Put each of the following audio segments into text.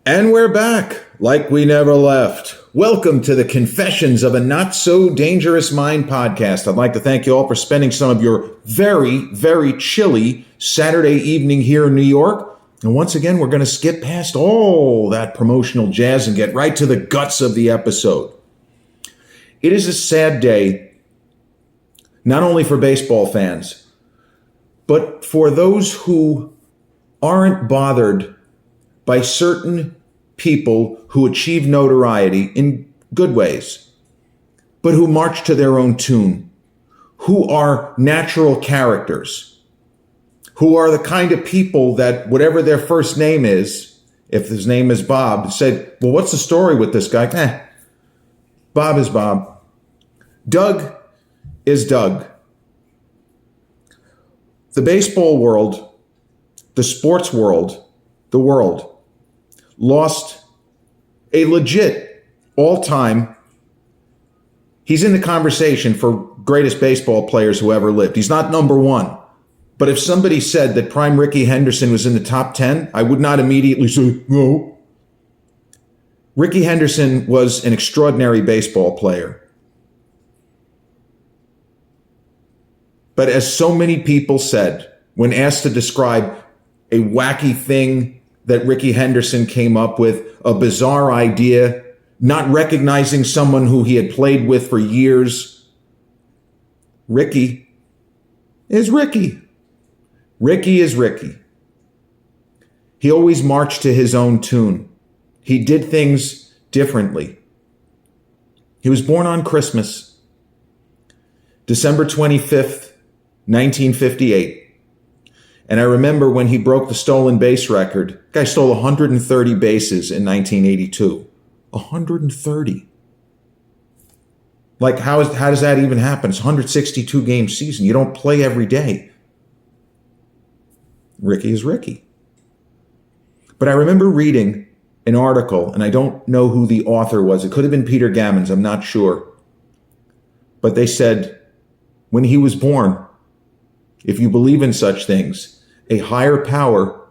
And we're back like we never left. Welcome to the Confessions of a Not So Dangerous Mind podcast. I'd like to thank you all for spending some of your very, very chilly Saturday evening here in New York. And once again, we're going to skip past all that promotional jazz and get right to the guts of the episode. It is a sad day, not only for baseball fans, but for those who aren't bothered by certain people who achieve notoriety in good ways, but who march to their own tune, who are natural characters, who are the kind of people that whatever their first name is, if his name is Bob, said, well, what's the story with this guy? Bob is Bob. Doug is Doug. The baseball world, the sports world, the world lost a legit all-time, he's in the conversation for greatest baseball players who ever lived. He's not number one. But if somebody said that prime Rickey Henderson was in the top 10, I would not immediately say, no. Rickey Henderson was an extraordinary baseball player. But as so many people said, when asked to describe a wacky thing that Rickey Henderson came up with, a bizarre idea, not recognizing someone who he had played with for years. Rickey is Rickey. Rickey is Rickey. He always marched to his own tune. He did things differently. He was born on Christmas, December 25th, 1958. And I remember when he broke the stolen base record, the guy stole 130 bases in 1982. 130. Like, how does that even happen? It's a 162 game season. You don't play every day. Rickey is Rickey. But I remember reading an article, and I don't know who the author was. It could have been Peter Gammons. I'm not sure. But they said, when he was born, if you believe in such things, a higher power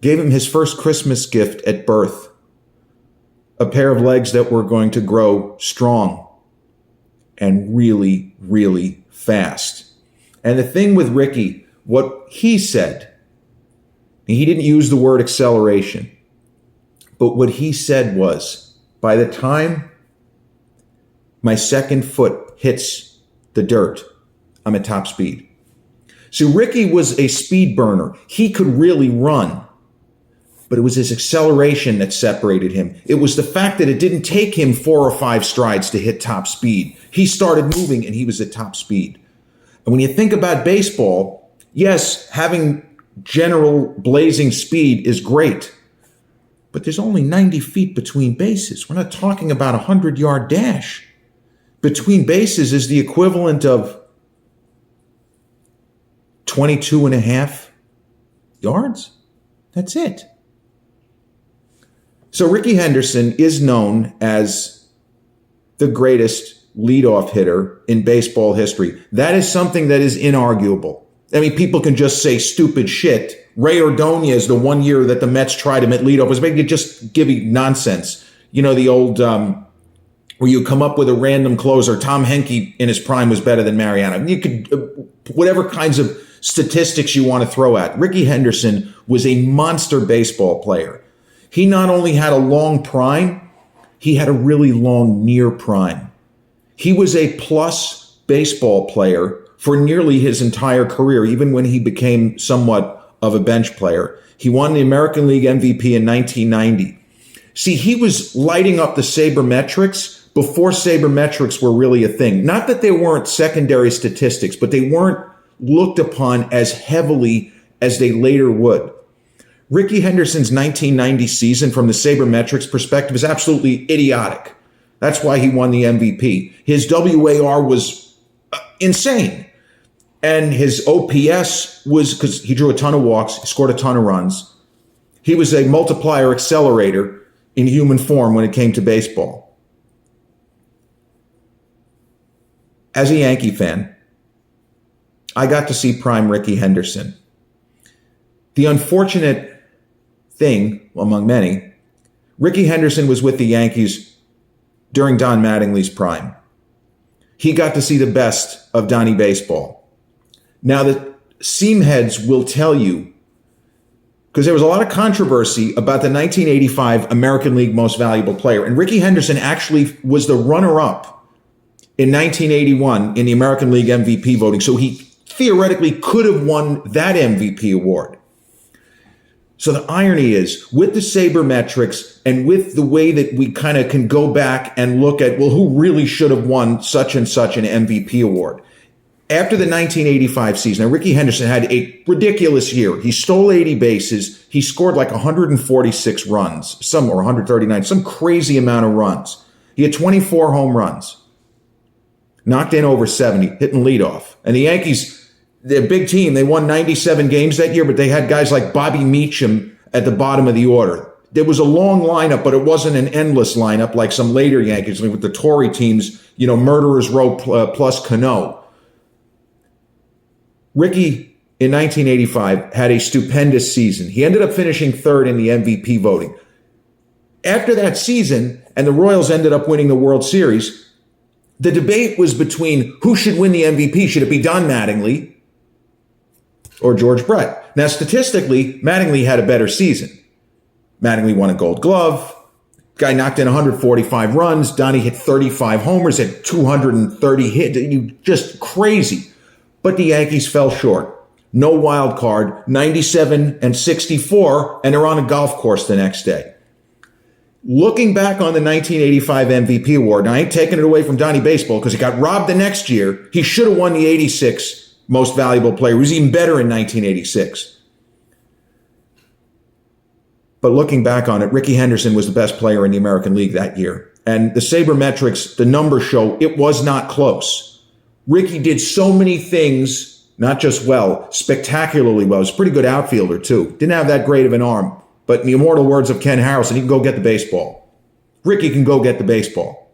gave him his first Christmas gift at birth, a pair of legs that were going to grow strong and really, really fast. And the thing with Rickey, what he said, he didn't use the word acceleration, but what he said was, by the time my second foot hits the dirt, I'm at top speed. So Rickey was a speed burner. He could really run, but it was his acceleration that separated him. It was the fact that it didn't take him 4 or 5 strides to hit top speed. He started moving and he was at top speed. And when you think about baseball, yes, having general blazing speed is great, but there's only 90 feet between bases. We're not talking about a 100-yard dash. Between bases is the equivalent of 22 and a half yards. That's it. So Rickey Henderson is known as the greatest leadoff hitter in baseball history. That is something that is inarguable. I mean, people can just say stupid shit. Ray Ordonez, the one year that the Mets tried him at leadoff, was making it just giving nonsense. You know, the old, where you come up with a random closer. Tom Henke in his prime was better than Mariano. You could, whatever kinds of statistics you want to throw at. Rickey Henderson was a monster baseball player. He not only had a long prime, he had a really long near prime. He was a plus baseball player for nearly his entire career, even when he became somewhat of a bench player. He won the American League MVP in 1990. See, he was lighting up the sabermetrics before sabermetrics were really a thing. Not that they weren't secondary statistics, but they weren't looked upon as heavily as they later would. Rickey Henderson's 1990 season, from the sabermetrics perspective, is absolutely idiotic. That's why he won the MVP. His WAR was insane. And his OPS was, because he drew a ton of walks, scored a ton of runs. He was a multiplier accelerator in human form when it came to baseball. As a Yankee fan, I got to see prime Rickey Henderson. The unfortunate thing among many. Rickey Henderson was with the Yankees during Don Mattingly's prime. He got to see the best of Donnie baseball. Now, the seam heads will tell you, because there was a lot of controversy about the 1985 American League Most Valuable Player, and Rickey Henderson actually was the runner-up in 1981 in the American League MVP voting, so he theoretically could have won that MVP award. So the irony is, with the sabermetrics and with the way that we kind of can go back and look at, well, who really should have won such and such an MVP award? After the 1985 season, now Rickey Henderson had a ridiculous year. He stole 80 bases. He scored like 146 runs, or 139, some crazy amount of runs. He had 24 home runs, knocked in over 70, hitting leadoff. And the Yankees, they're a big team. They won 97 games that year, but they had guys like Bobby Meacham at the bottom of the order. There was a long lineup, but it wasn't an endless lineup like some later Yankees, like with the Tory teams, Murderers Row plus Cano. Rickey, in 1985, had a stupendous season. He ended up finishing third in the MVP voting. After that season, and the Royals ended up winning the World Series, the debate was between who should win the MVP. Should it be Don Mattingly or George Brett? Now, statistically, Mattingly had a better season. Mattingly won a Gold Glove. Guy knocked in 145 runs. Donnie hit 35 homers, had 230 hits. Just crazy. But the Yankees fell short. No wild card, 97 and 64, and they're on a golf course the next day. Looking back on the 1985 MVP award, now I ain't taking it away from Donnie Baseball because he got robbed the next year. He should have won the 86 Most Valuable Player. He was even better in 1986. But looking back on it, Rickey Henderson was the best player in the American League that year. And the sabermetrics, the numbers show it was not close. Rickey did so many things, not just well, spectacularly well. He was a pretty good outfielder, too. Didn't have that great of an arm. But in the immortal words of Ken Harrelson, he can go get the baseball. Rickey can go get the baseball.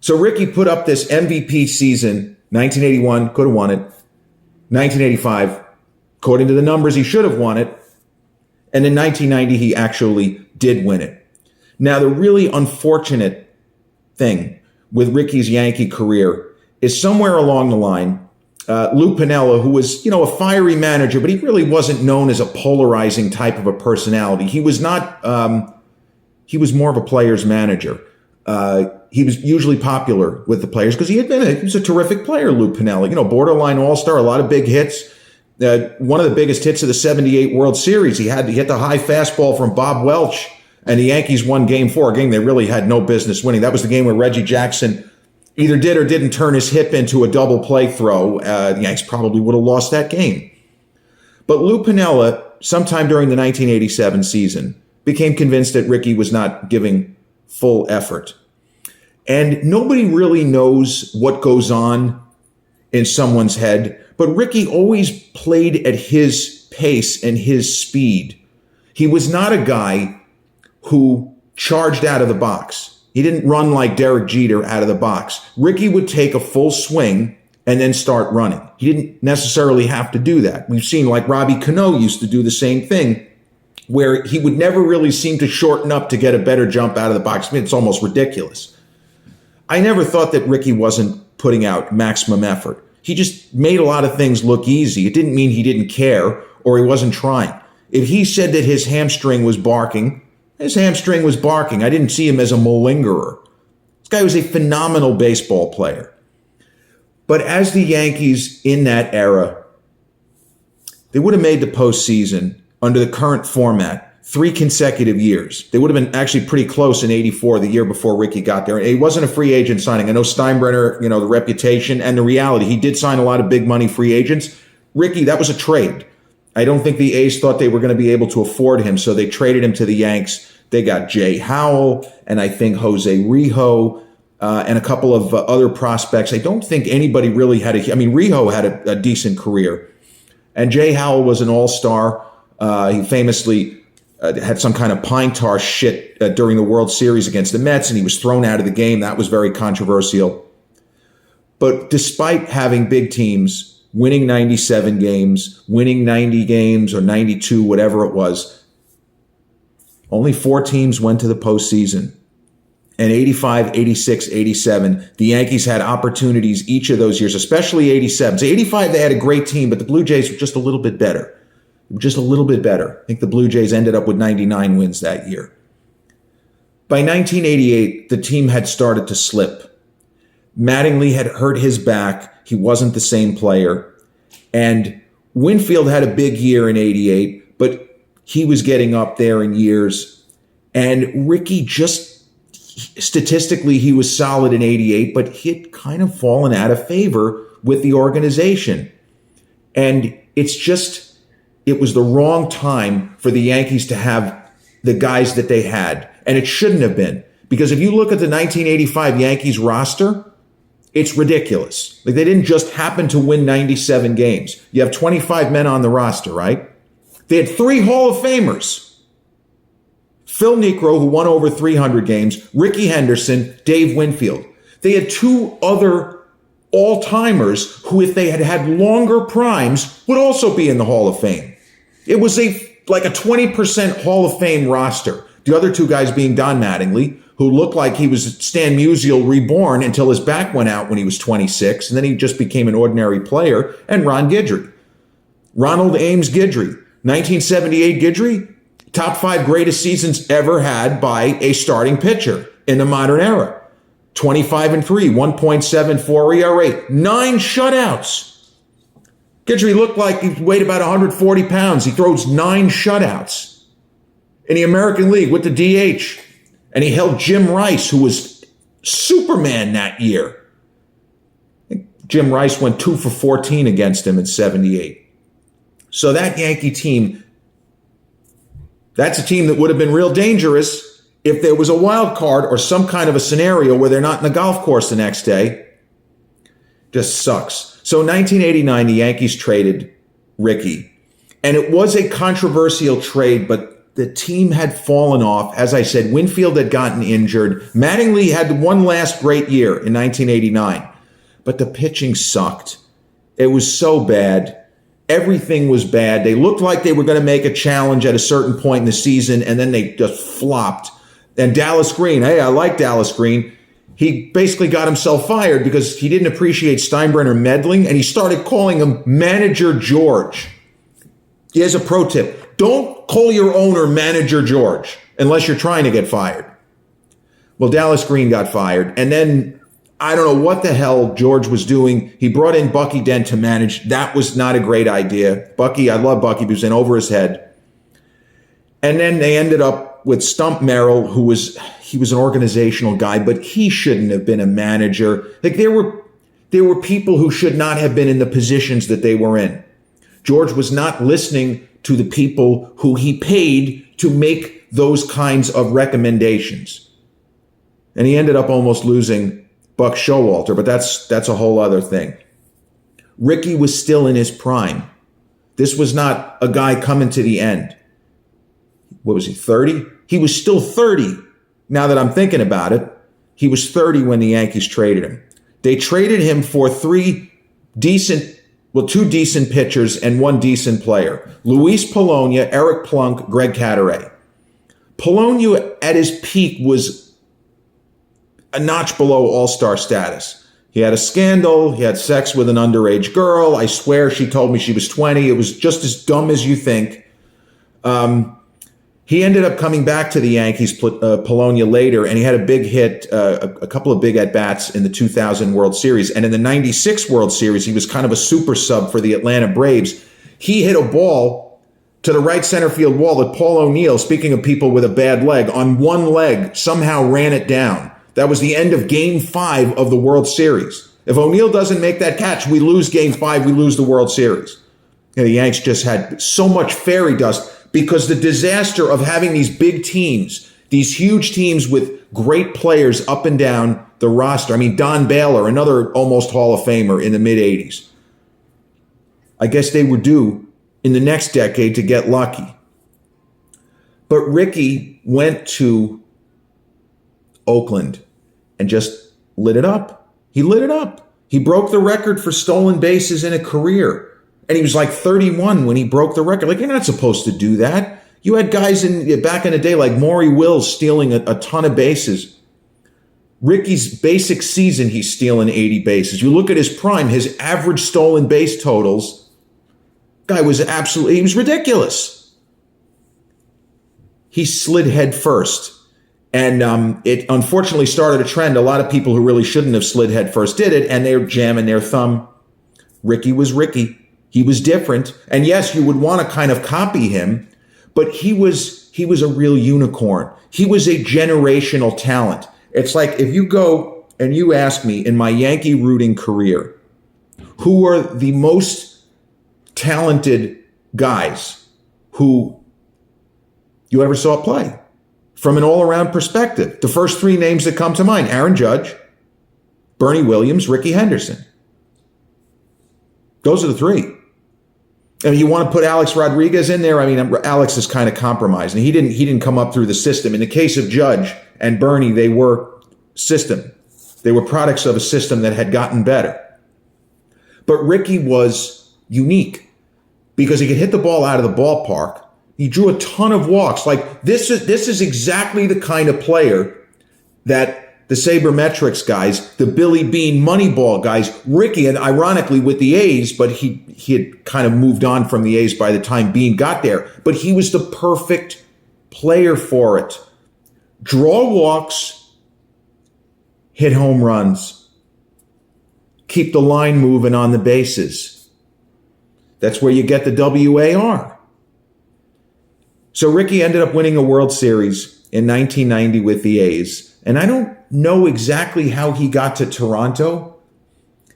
So Rickey put up this MVP season, 1981, could have won it. 1985, according to the numbers, he should have won it. And in 1990, he actually did win it. Now, the really unfortunate thing with Rickey's Yankee career is somewhere along the line, Lou Piniella, who was, a fiery manager, but he really wasn't known as a polarizing type of a personality. He was not, he was more of a player's manager. He was usually popular with the players because he was a terrific player, Lou Piniella, borderline all-star, a lot of big hits. One of the biggest hits of the 78 World Series, he hit the high fastball from Bob Welch, and the Yankees won Game 4, a game they really had no business winning. That was the game where Reggie Jackson either did or didn't turn his hip into a double play throw. The Yanks probably would have lost that game. But Lou Piniella, sometime during the 1987 season, became convinced that Rickey was not giving full effort. And nobody really knows what goes on in someone's head, but Rickey always played at his pace and his speed. He was not a guy who charged out of the box. He didn't run like Derek Jeter out of the box. Rickey would take a full swing and then start running. He didn't necessarily have to do that. We've seen like Robbie Cano used to do the same thing, where he would never really seem to shorten up to get a better jump out of the box. I mean, it's almost ridiculous. I never thought that Rickey wasn't putting out maximum effort. He just made a lot of things look easy. It didn't mean he didn't care or he wasn't trying. If he said that his hamstring was barking, his hamstring was barking. I didn't see him as a malingerer. This guy was a phenomenal baseball player. But as the Yankees in that era, they would have made the postseason under the current format 3 consecutive years. They would have been actually pretty close in 84, the year before Rickey got there. He wasn't a free agent signing. I know Steinbrenner, the reputation and the reality. He did sign a lot of big money free agents. Rickey, that was a trade. I don't think the A's thought they were going to be able to afford him, so they traded him to the Yanks. They got Jay Howell and I think Jose Rijo and a couple of other prospects. I don't think anybody really had Rijo had a decent career. And Jay Howell was an all-star. He famously had some kind of pine tar shit during the World Series against the Mets, and he was thrown out of the game. That was very controversial. But despite having big teams, winning 97 games, winning 90 games or 92, whatever it was, Only 4 teams went to the postseason. And 85, 86, 87, the Yankees had opportunities each of those years, especially 87. So 85, they had a great team, but the Blue Jays were just a little bit better. Just a little bit better. I think the Blue Jays ended up with 99 wins that year. By 1988, the team had started to slip. Mattingly had hurt his back. He wasn't the same player. And Winfield had a big year in 88, but he was getting up there in years. And Rickey statistically, he was solid in 88, but he had kind of fallen out of favor with the organization. And it was the wrong time for the Yankees to have the guys that they had. And it shouldn't have been. Because if you look at the 1985 Yankees roster, it's ridiculous. Like, they didn't just happen to win 97 games. You have 25 men on the roster, right? They had 3 Hall of Famers. Phil Niekro, who won over 300 games, Rickey Henderson, Dave Winfield. They had 2 other all-timers who, if they had had longer primes, would also be in the Hall of Fame. It was like a 20% Hall of Fame roster. The other 2 guys being Don Mattingly, who looked like he was Stan Musial reborn until his back went out when he was 26, and then he just became an ordinary player, and Ron Guidry. Ronald Ames Guidry. 1978 Guidry, top 5 greatest seasons ever had by a starting pitcher in the modern era. 25-3, 1.74 ERA, 9 shutouts. Guidry looked like he weighed about 140 pounds. He throws 9 shutouts in the American League with the DH. And he held Jim Rice, who was Superman that year. Jim Rice went 2 for 14 against him in 78. So that Yankee team, that's a team that would have been real dangerous if there was a wild card or some kind of a scenario where they're not in the golf course the next day. Just sucks. So in 1989, the Yankees traded Rickey. And it was a controversial trade, but the team had fallen off. As I said, Winfield had gotten injured. Mattingly had one last great year in 1989. But the pitching sucked. It was so bad. Everything was bad. They looked like they were going to make a challenge at a certain point in the season, and then they just flopped. And Dallas Green, hey, I like Dallas Green. He basically got himself fired because he didn't appreciate Steinbrenner meddling, and he started calling him Manager George. Here's a pro tip. Don't call your owner Manager George unless you're trying to get fired. Well, Dallas Green got fired, and then I don't know what the hell George was doing. He brought in Bucky Dent to manage. That was not a great idea. Bucky, I love Bucky, but he was in over his head. And then they ended up with Stump Merrill, he was an organizational guy, but he shouldn't have been a manager. Like, there were people who should not have been in the positions that they were in. George was not listening to the people who he paid to make those kinds of recommendations. And he ended up almost losing Buck Showalter, but that's a whole other thing. Rickey was still in his prime. This was not a guy coming to the end. What was he, 30? He was still 30. Now that I'm thinking about it, he was 30 when the Yankees traded him. They traded him for 2 decent pitchers and 1 decent player. Luis Polonia, Eric Plunk, Greg Cadaret. Polonia at his peak was a notch below all-star status. He had a scandal. He had sex with an underage girl. I swear she told me she was 20. It was just as dumb as you think. He ended up coming back to the Yankees, Polonia, later, and he had a big hit, a couple of big at-bats in the 2000 World Series. And in the 96 World Series, he was kind of a super sub for the Atlanta Braves. He hit a ball to the right center field wall that Paul O'Neill, speaking of people with a bad leg, on one leg somehow ran it down. That was the end of Game 5 of the World Series. If O'Neill doesn't make that catch, we lose Game 5, we lose the World Series. And the Yanks just had so much fairy dust because the disaster of having these big teams, these huge teams with great players up and down the roster. I mean, Don Baylor, another almost Hall of Famer in the mid-'80s. I guess they were due in the next decade to get lucky. But Rickey went to Oakland and just lit it up. He lit it up. He broke the record for stolen bases in a career. And he was like 31 when he broke the record. Like, you're not supposed to do that. You had guys back in the day like Maury Wills stealing a ton of bases. Rickey's basic season, he's stealing 80 bases. You look at his prime, his average stolen base totals, guy was he was ridiculous. He slid head first. And it unfortunately started a trend. A lot of people who really shouldn't have slid head first did it, and they're jamming their thumb. Rickey was Rickey. He was different. And yes, you would want to kind of copy him, but he was a real unicorn. He was a generational talent. It's like if you go and you ask me in my Yankee rooting career, who are the most talented guys who you ever saw play from an all-around perspective? The first three names that come to mind: Aaron Judge, Bernie Williams, Rickey Henderson. Those are the three. I mean, you want to put Alex Rodriguez in there? I mean, Alex is kind of compromised, and he didn't come up through the system. In the case of Judge and Bernie, they were system. They were products of a system that had gotten better. But Rickey was unique because he could hit the ball out of the ballpark. He drew a ton of walks. Like this is exactly the kind of player that the sabermetrics guys, the Billy Bean Moneyball guys, Rickey, and ironically with the A's, but he had kind of moved on from the A's by the time Bean got there. But he was the perfect player for it. Draw walks, hit home runs, keep the line moving on the bases. That's where you get the WAR. So Rickey ended up winning a World Series in 1990 with the A's. And I don't know exactly how he got to Toronto.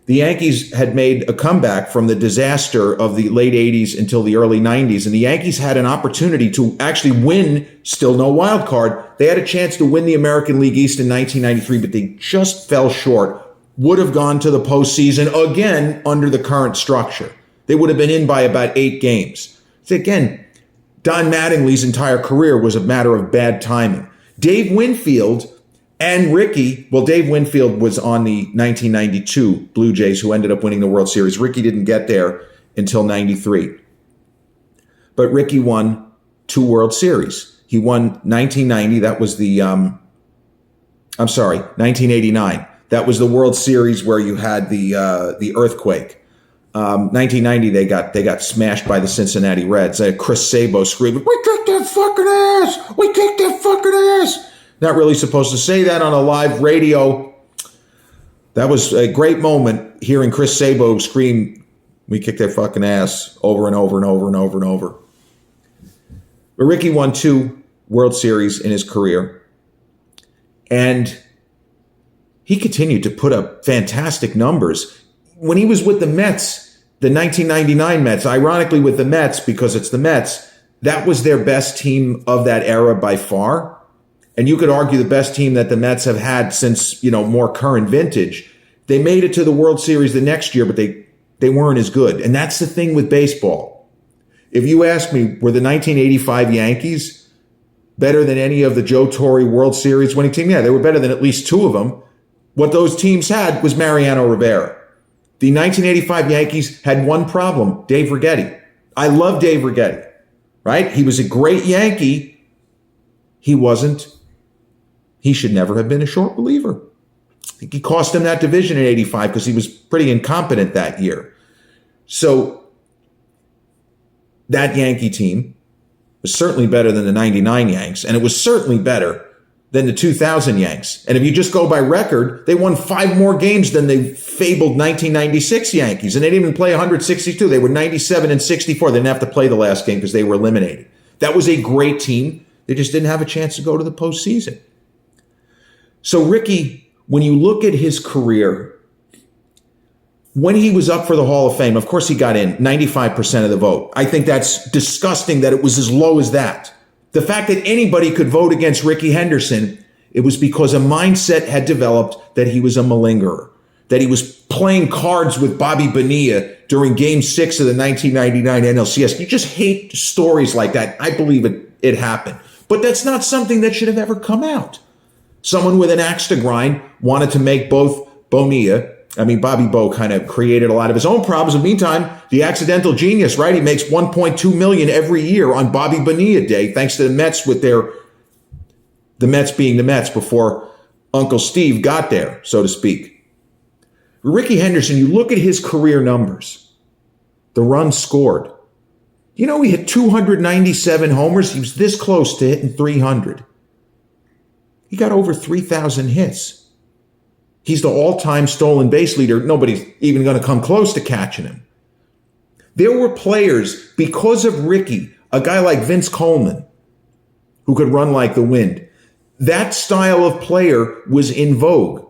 The Yankees had made a comeback from the disaster of the late 80s until the early 90s. And the Yankees had an opportunity to actually win, still no wild card. They had a chance to win the American League East in 1993, but they just fell short. Would have gone to the postseason again under the current structure. They would have been in by about 8 games. So again, Don Mattingly's entire career was a matter of bad timing. Dave Winfield and Rickey, well, Dave Winfield was on the 1992 Blue Jays, who ended up winning the World Series. Rickey didn't get there until 93. But Rickey won 2 World Series. He won 1990. That was 1989. That was the World Series where you had the earthquake. 1990, they got smashed by the Cincinnati Reds. Chris Sabo screaming, "We kicked their fucking ass! We kicked their fucking ass!" Not really supposed to say that on a live radio. That was a great moment, hearing Chris Sabo scream, "We kicked their fucking ass," over and over and over and over and over. But Rickey won 2 World Series in his career. And he continued to put up fantastic numbers. When he was with the Mets, the 1999 Mets, ironically with the Mets, because it's the Mets, that was their best team of that era by far. And you could argue the best team that the Mets have had since, more current vintage. They made it to the World Series the next year, but they weren't as good. And that's the thing with baseball. If you ask me, were the 1985 Yankees better than any of the Joe Torre World Series winning team? Yeah, they were better than at least 2 of them. What those teams had was Mariano Rivera. The 1985 Yankees had one problem: Dave Righetti. I love Dave Righetti, right? He was a great Yankee. He should never have been a short reliever. I think he cost him that division in 85 because he was pretty incompetent that year. So that Yankee team was certainly better than the 99 Yanks, and it was certainly better than the 2000 Yanks. And if you just go by record, they won 5 more games than the fabled 1996 Yankees, and they didn't even play 162. They were 97-64. They didn't have to play the last game because they were eliminated. That was a great team. They just didn't have a chance to go to the postseason. So Rickey, when you look at his career, when he was up for the Hall of Fame, of course he got in 95% of the vote. I think that's disgusting that it was as low as that. The fact that anybody could vote against Rickey Henderson, it was because a mindset had developed that he was a malingerer, that he was playing cards with Bobby Bonilla during Game 6 of the 1999 NLCS. You just hate stories like that. I believe it happened. But that's not something that should have ever come out. Someone with an axe to grind wanted to make both Bonilla I mean, Bobby Bo kind of created a lot of his own problems. In the meantime, the accidental genius, right? He makes $1.2 million every year on Bobby Bonilla Day, thanks to the Mets with the Mets being the Mets before Uncle Steve got there, so to speak. Rickey Henderson, you look at his career numbers, the runs scored. You know, he hit 297 homers. He was this close to hitting 300. He got over 3,000 hits. He's the all-time stolen base leader. Nobody's even going to come close to catching him. There were players, because of Rickey, a guy like Vince Coleman, who could run like the wind. That style of player was in vogue.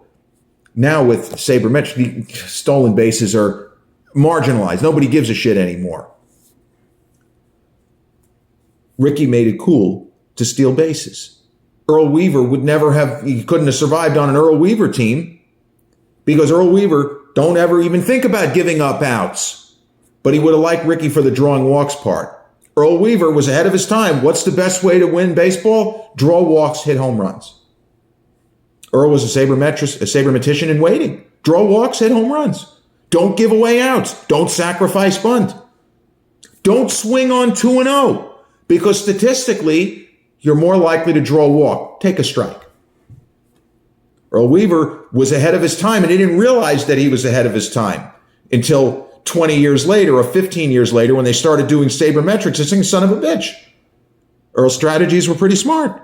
Now with sabermetric, stolen bases are marginalized. Nobody gives a shit anymore. Rickey made it cool to steal bases. Earl Weaver he couldn't have survived on an Earl Weaver team, because Earl Weaver don't ever even think about giving up outs. But he would have liked Rickey for the drawing walks part. Earl Weaver was ahead of his time. What's the best way to win baseball? Draw walks, hit home runs. Earl was a sabermetician in waiting. Draw walks, hit home runs. Don't give away outs. Don't sacrifice bunt. Don't swing on 2-0, because statistically, you're more likely to draw a walk. Take a strike. Earl Weaver was ahead of his time, and he didn't realize that he was ahead of his time until 20 years later or 15 years later when they started doing sabermetrics. It's saying, son of a bitch. Earl's strategies were pretty smart.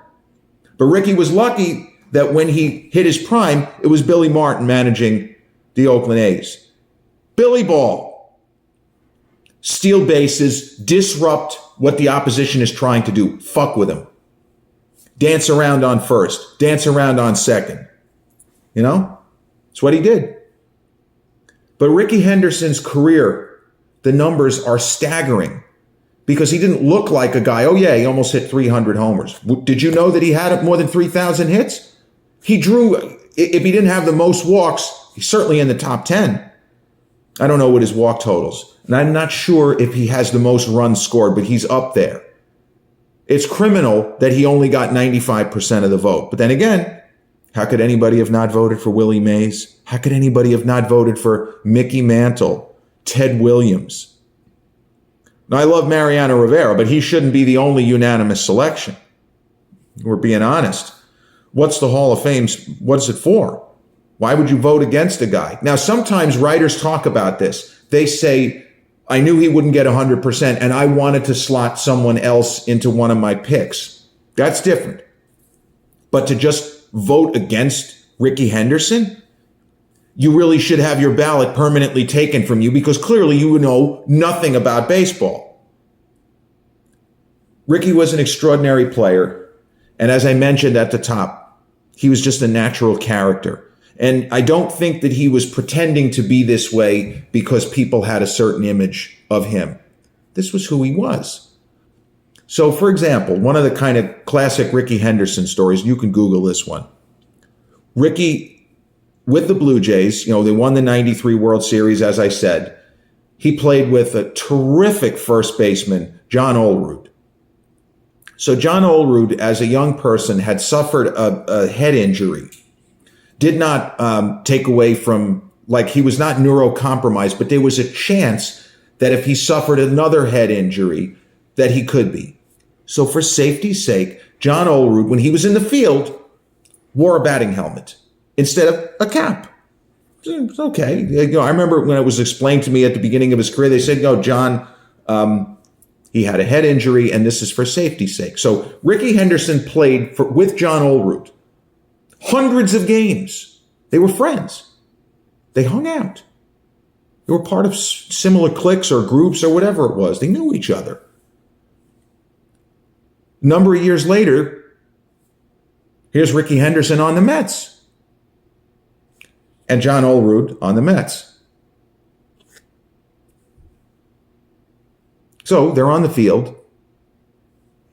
But Rickey was lucky that when he hit his prime, it was Billy Martin managing the Oakland A's. Billy Ball. Steal bases, disrupt what the opposition is trying to do. Fuck with him. Dance around on first. Dance around on second. You know? It's what he did. But Rickey Henderson's career, the numbers are staggering because he didn't look like a guy, oh yeah, he almost hit 300 homers. Did you know that he had more than 3,000 hits? He drew, if he didn't have the most walks, he's certainly in the top 10. I don't know what his walk totals. And I'm not sure if he has the most runs scored, but he's up there. It's criminal that he only got 95% of the vote. But then again, how could anybody have not voted for Willie Mays? How could anybody have not voted for Mickey Mantle, Ted Williams? Now, I love Mariano Rivera, but he shouldn't be the only unanimous selection. We're being honest. What's the Hall of Fame? What's it for? Why would you vote against a guy? Now, sometimes writers talk about this. They say, I knew he wouldn't get 100%, and I wanted to slot someone else into one of my picks. That's different. But to just vote against Rickey Henderson, you really should have your ballot permanently taken from you because clearly you know nothing about baseball. Rickey was an extraordinary player. And as I mentioned at the top, he was just a natural character. And I don't think that he was pretending to be this way because people had a certain image of him. This was who he was. So, for example, one of the kind of classic Rickey Henderson stories, you can Google this one. Rickey, with the Blue Jays, they won the 93 World Series, as I said. He played with a terrific first baseman, John Olerud. So John Olerud, as a young person, had suffered a head injury. Did not take away from, he was not neurocompromised, but there was a chance that if he suffered another head injury, that he could be. So for safety's sake, John Olerud, when he was in the field, wore a batting helmet instead of a cap. It's okay. I remember when it was explained to me at the beginning of his career, they said, no, John, he had a head injury, and this is for safety's sake. So Rickey Henderson played with John Olerud hundreds of games. They were friends. They hung out. They were part of similar cliques or groups or whatever it was. They knew each other. A number of years later, here's Rickey Henderson on the Mets and John Olerud on the Mets. So they're on the field,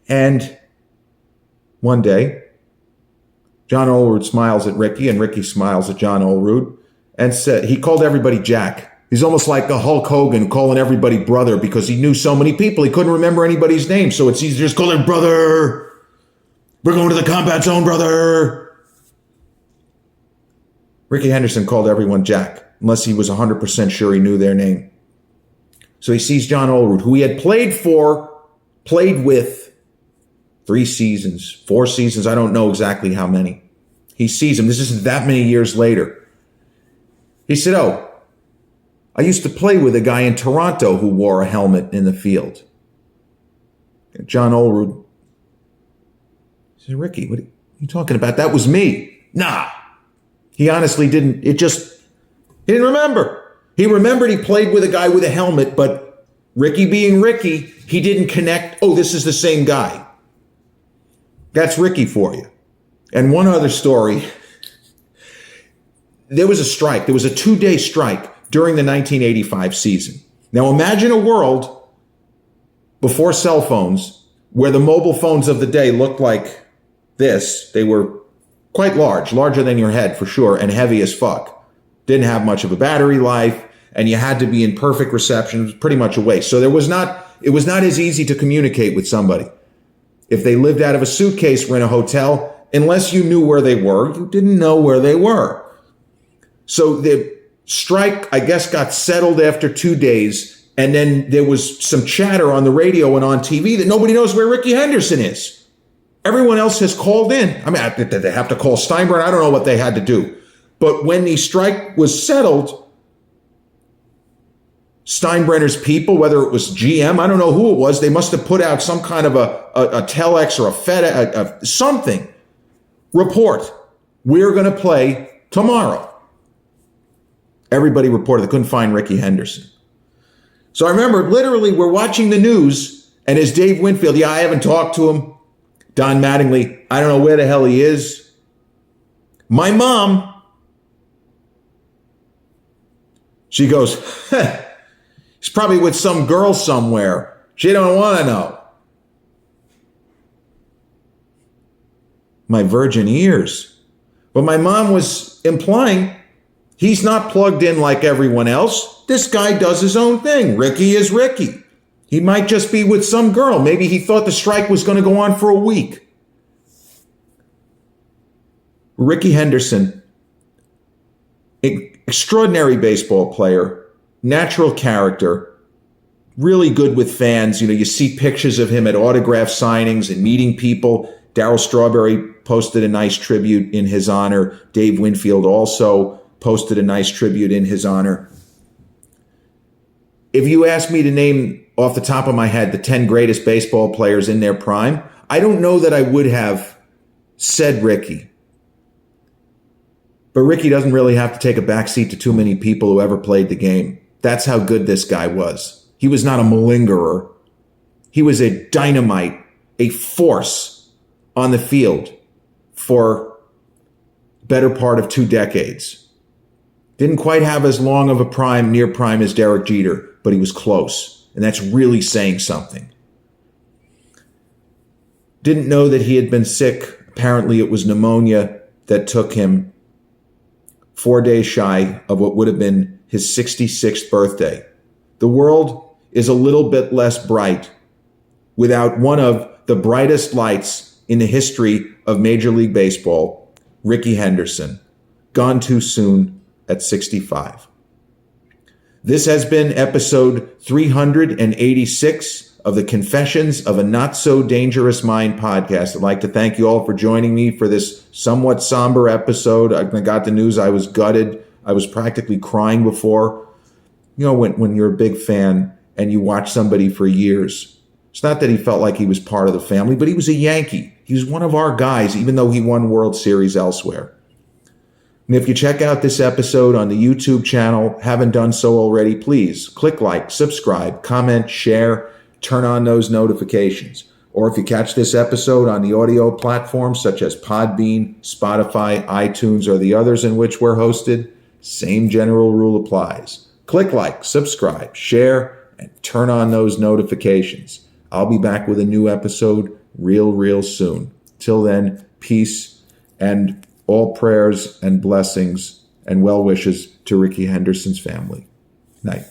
and one day, John Olerud smiles at Rickey, and Rickey smiles at John Olerud, and said he called everybody Jack. He's almost like a Hulk Hogan calling everybody brother because he knew so many people. He couldn't remember anybody's name, so it's easy to just call him brother. We're going to the combat zone, brother. Rickey Henderson called everyone Jack. unless he was 100% sure he knew their name. So he sees John Olerud, who he had played with 3 seasons, 4 seasons, I don't know exactly how many. He sees him. This isn't that many years later. He said, "Oh, I used to play with a guy in Toronto who wore a helmet in the field." John Olerud said, "Ricky, what are you talking about? That was me." Nah. He honestly didn't. He didn't remember. He remembered he played with a guy with a helmet, but Ricky being Ricky, he didn't connect. Oh, this is the same guy. That's Ricky for you. And one other story. There was a strike. There was a 2-day strike during the 1985 season. Now imagine a world before cell phones where the mobile phones of the day looked like this. They were quite large, larger than your head for sure, and heavy as fuck. Didn't have much of a battery life, and you had to be in perfect reception. It was pretty much a waste. So it was not as easy to communicate with somebody. If they lived out of a suitcase or in a hotel, unless you knew where they were, you didn't know where they were. So the strike, I guess, got settled after 2 days, and then there was some chatter on the radio and on TV that nobody knows where Rickey Henderson is. Everyone else has called in. I mean, did they have to call Steinbrenner? I don't know what they had to do. But when the strike was settled, Steinbrenner's people, whether it was GM, I don't know who it was, they must have put out some kind of a telex or a FedEx, something. Report, we're going to play tomorrow. Everybody reported they couldn't find Rickey Henderson. So I remember literally we're watching the news, and as Dave Winfield, I haven't talked to him. Don Mattingly, I don't know where the hell he is. My mom, she goes, he's probably with some girl somewhere. She don't want to know. My virgin ears. But my mom was implying he's not plugged in like everyone else. This guy does his own thing. Ricky is Ricky. He might just be with some girl. Maybe he thought the strike was going to go on for a week. Rickey Henderson, extraordinary baseball player, natural character, really good with fans. You see pictures of him at autograph signings and meeting people. Darryl Strawberry posted a nice tribute in his honor. Dave Winfield also posted a nice tribute in his honor. If you ask me to name off the top of my head the 10 greatest baseball players in their prime, I don't know that I would have said Ricky. But Ricky doesn't really have to take a backseat to too many people who ever played the game. That's how good this guy was. He was not a malingerer. He was a dynamite, a force on the field for better part of 2 decades. Didn't quite have as long of a prime, near prime as Derek Jeter, but he was close. And that's really saying something. Didn't know that he had been sick. Apparently it was pneumonia that took him 4 days shy of what would have been his 66th birthday. The world is a little bit less bright without one of the brightest lights in the history of Major League Baseball, Rickey Henderson, gone too soon at 65. This has been episode 386 of the Confessions of a Not So Dangerous Mind podcast. I'd like to thank you all for joining me for this somewhat somber episode. I got the news. I was gutted. I was practically crying before. When you're a big fan and you watch somebody for years, it's not that he felt like he was part of the family, but he was a Yankee. He was one of our guys, even though he won World Series elsewhere. And if you check out this episode on the YouTube channel, haven't done so already, please click like, subscribe, comment, share, turn on those notifications. Or if you catch this episode on the audio platforms such as Podbean, Spotify, iTunes, or the others in which we're hosted, same general rule applies. Click like, subscribe, share, and turn on those notifications. I'll be back with a new episode real soon. Till then, peace and all prayers and blessings and well wishes to Rickey Henderson's family. Night.